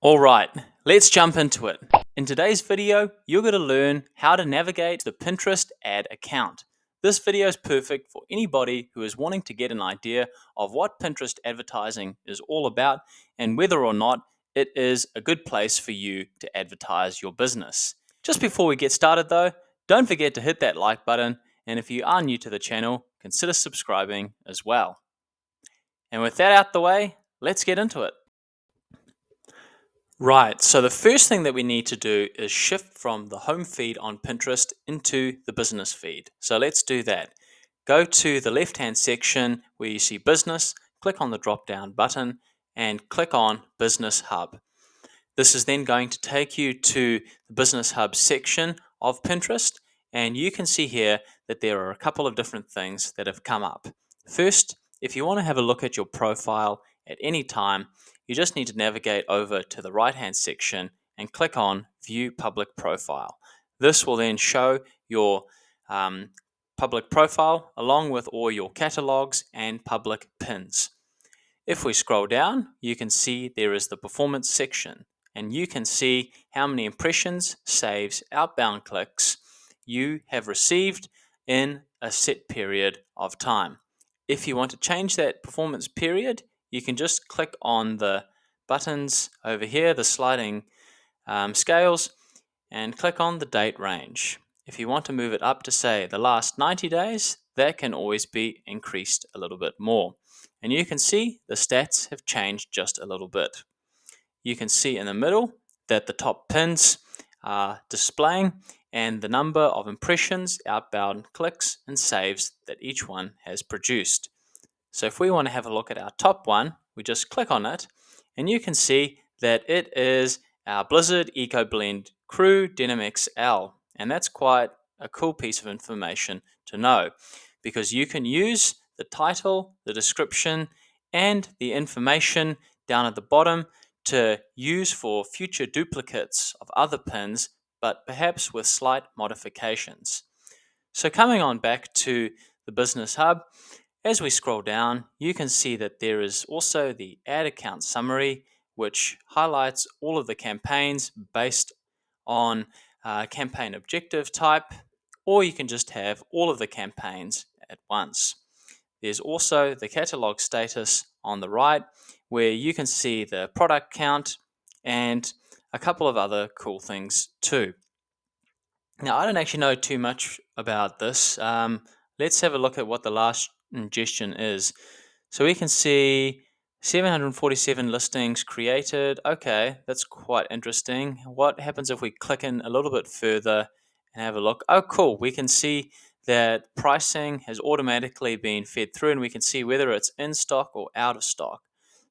Alright, let's jump into it. In today's video, you're going to learn how to navigate the Pinterest ad account. This video is perfect for anybody who is wanting to get an idea of what Pinterest advertising is all about and whether or not it is a good place for you to advertise your business. Just before we get started though, don't forget to hit that like button, and if you are new to the channel, consider subscribing as well. And with that out the way, let's get into it. Right, so the first thing that we need to do is shift from the home feed on Pinterest into the business feed. So let's do that. Go to the left-hand section where you see business, click on the drop-down button and click on Business Hub. This is then going to take you to the Business Hub section of Pinterest, and you can see here that there are a couple of different things that have come up. First, if you want to have a look at your profile at any time, you just need to navigate over to the right-hand section and click on View Public Profile. This will then show your public profile along with all your catalogs and public pins. If we scroll down, you can see there is the performance section, and you can see how many impressions, saves, outbound clicks you have received in a set period of time. If you want to change that performance period, you can just click on the buttons over here, the sliding scales, and click on the date range. If you want to move it up to, say, the last 90 days, that can always be increased a little bit more. And you can see the stats have changed just a little bit. You can see in the middle that the top pins are displaying and the number of impressions, outbound clicks, and saves that each one has produced. So if we want to have a look at our top one, we just click on it, and you can see that it is our Blizzard EcoBlend Crew Denim XL. And that's quite a cool piece of information to know, because you can use the title, the description, and the information down at the bottom to use for future duplicates of other pins, but perhaps with slight modifications. So coming on back to the Business Hub, as we scroll down, you can see that there is also the ad account summary, which highlights all of the campaigns based on campaign objective type, or you can just have all of the campaigns at once. There's also the catalog status on the right, where you can see the product count and a couple of other cool things too. Now, I don't actually know too much about this. Let's have a look at what the last ingestion is. So we can see 747 listings created. Okay, that's quite interesting. What happens if we click in a little bit further and have a look? Oh, cool. We can see that pricing has automatically been fed through, and we can see whether it's in stock or out of stock.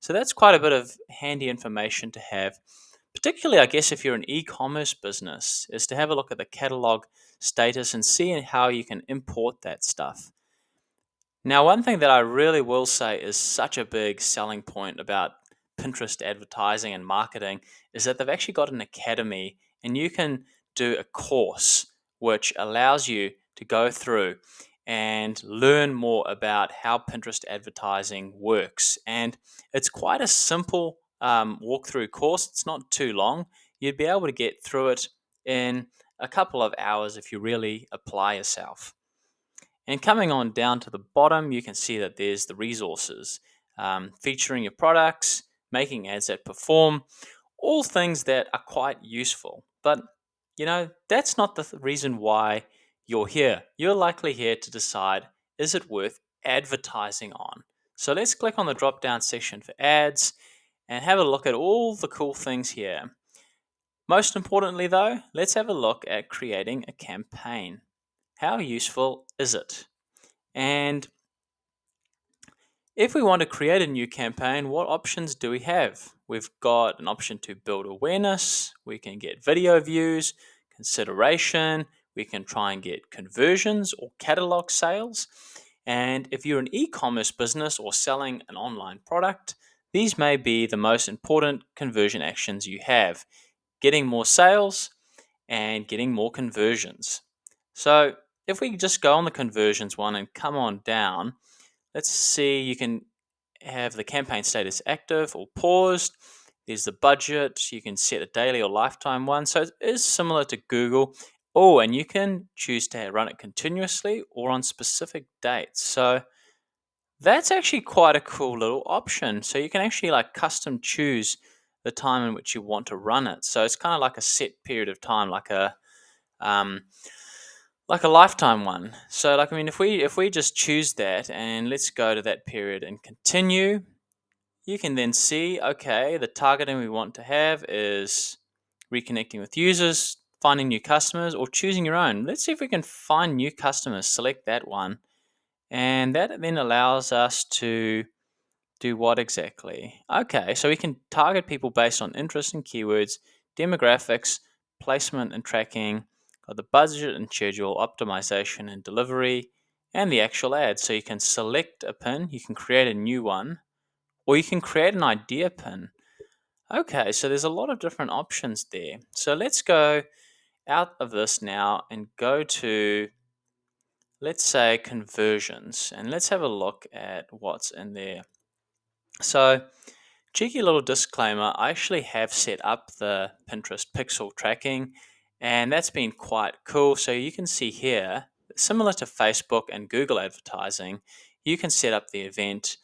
So that's quite a bit of handy information to have, particularly, I guess, if you're an e-commerce business, is to have a look at the catalog status and see how you can import that stuff. Now, one thing that I really will say is such a big selling point about Pinterest advertising and marketing is that they've actually got an academy, and you can do a course which allows you to go through and learn more about how Pinterest advertising works. And it's quite a simple walkthrough course. It's not too long. You'd be able to get through it in a couple of hours if you really apply yourself. And coming on down to the bottom, you can see that there's the resources, featuring your products, making ads that perform, all things that are quite useful. But, that's not the reason why you're here. You're likely here to decide, is it worth advertising on? So let's click on the drop down section for ads and have a look at all the cool things here. Most importantly though, let's have a look at creating a campaign. How useful is it? And if we want to create a new campaign, what options do we have? We've got an option to build awareness, we can get video views, consideration, we can try and get conversions or catalog sales. And if you're an e-commerce business or selling an online product, these may be the most important conversion actions you have: getting more sales and getting more conversions. So if we just go on the conversions one and come on down, let's see, you can have the campaign status active or paused. There's the budget. You can set a daily or lifetime one. So it is similar to Google. Oh, and you can choose to run it continuously or on specific dates. So that's actually quite a cool little option. So you can actually like custom choose the time in which you want to run it. So it's kind of like a set period of time, um, like a lifetime one. So like I mean, if we just choose that and let's go to that period and continue, you can then see, okay, the targeting we want to have is reconnecting with users, finding new customers, or choosing your own. Let's see if we can find new customers. Select that one. And that then allows us to do what exactly? Okay, so we can target people based on interest and keywords, demographics, placement and tracking, the budget and schedule, optimization and delivery, and the actual ad. So you can select a pin, you can create a new one, or you can create an idea pin. Okay, so there's a lot of different options there. So let's go out of this now and go to, let's say, conversions, and let's have a look at what's in there. So, cheeky little disclaimer, I actually have set up the Pinterest pixel tracking, and that's been quite cool. So you can see here, similar to Facebook and Google advertising, you can set up the event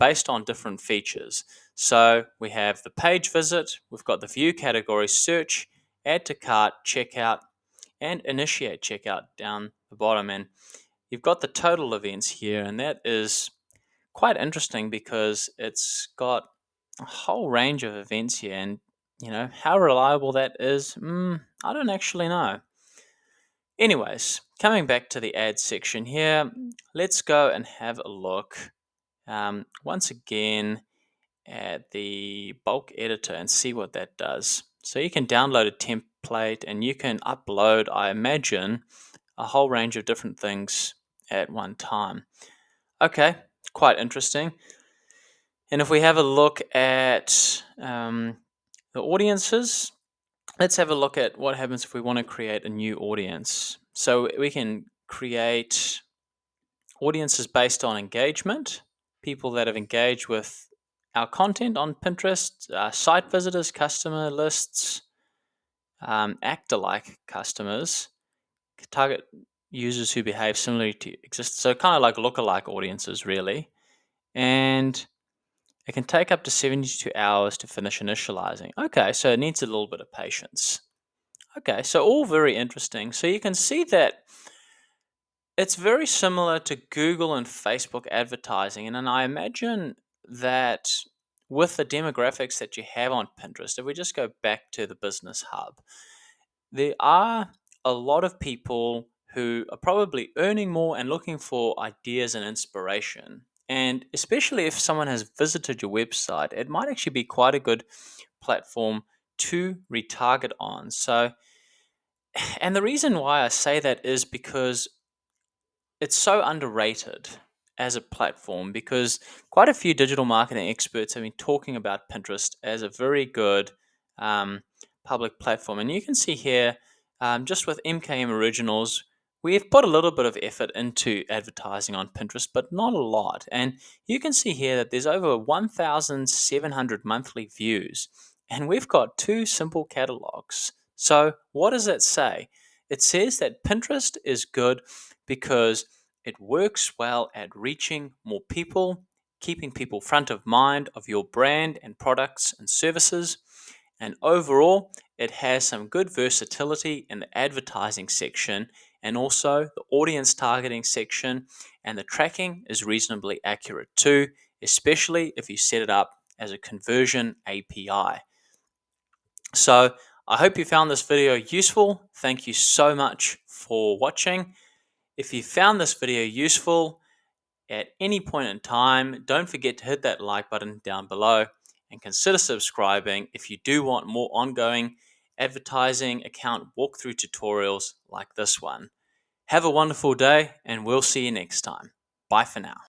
based on different features. So we have the page visit, we've got the view category, search, add to cart, checkout, and initiate checkout down the bottom. And you've got the total events here, and that is quite interesting because it's got a whole range of events here, and how reliable that is, I don't actually know. Anyways, coming back to the ads section here, let's go and have a look once again at the bulk editor and see what that does. So you can download a template and you can upload, I imagine, a whole range of different things at one time. Okay, quite interesting. And if we have a look at the audiences, let's have a look at what happens if we want to create a new audience. So we can create audiences based on engagement, people that have engaged with our content on Pinterest, site visitors, customer lists, actor-like customers, target users who behave similarly to exist. So kind of like lookalike audiences, really. And it can take up to 72 hours to finish initializing. Okay, so it needs a little bit of patience. Okay, so all very interesting. So you can see that it's very similar to Google and Facebook advertising. And then I imagine that with the demographics that you have on Pinterest, if we just go back to the business hub, there are a lot of people who are probably earning more and looking for ideas and inspiration. And especially if someone has visited your website, it might actually be quite a good platform to retarget on. So, and the reason why I say that is because it's so underrated as a platform, because quite a few digital marketing experts have been talking about Pinterest as a very good public platform. And you can see here, just with MKM Originals, we've put a little bit of effort into advertising on Pinterest, but not a lot. And you can see here that there's over 1,700 monthly views, and we've got 2 simple catalogs. So, what does that say? It says that Pinterest is good because it works well at reaching more people, keeping people front of mind of your brand and products and services. And overall, it has some good versatility in the advertising section and also the audience targeting section. And the tracking is reasonably accurate too, especially if you set it up as a conversion API. So I hope you found this video useful. Thank you so much for watching. If you found this video useful at any point in time, don't forget to hit that like button down below and consider subscribing if you do want more ongoing advertising account walkthrough tutorials like this one. Have a wonderful day, and we'll see you next time. Bye for now.